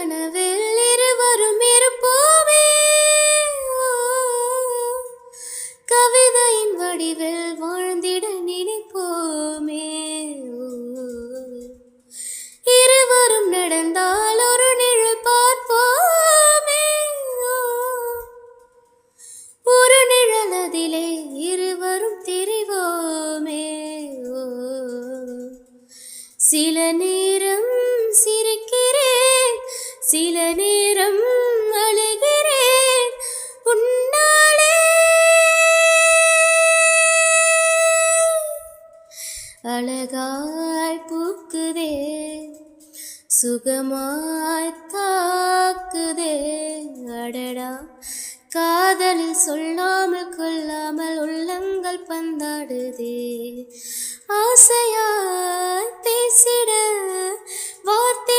கனவில் இருவரும் இருப்போமே, கவிதையின் வடிவில் வாழ்ந்திட நினைப்போமே. இருவரும் நடந்தால் ஒரு நிழல் பார்ப்போமே, ஒரு நிழல் அதிலே இருவரும் தெரிவோமே. சில நேரம் சிரிக்கிறேன், சில நேரம் அழுகிறேன் உன்னாலே. அழகாய் பூக்குதே, சுகமாய் தாக்குதே, அடடா காதலில் சொல்லாமல் கொள்ளாமல் உள்ளங்கள் பந்தாடுதே. ஆசையாய் பேசிட வார்த்தை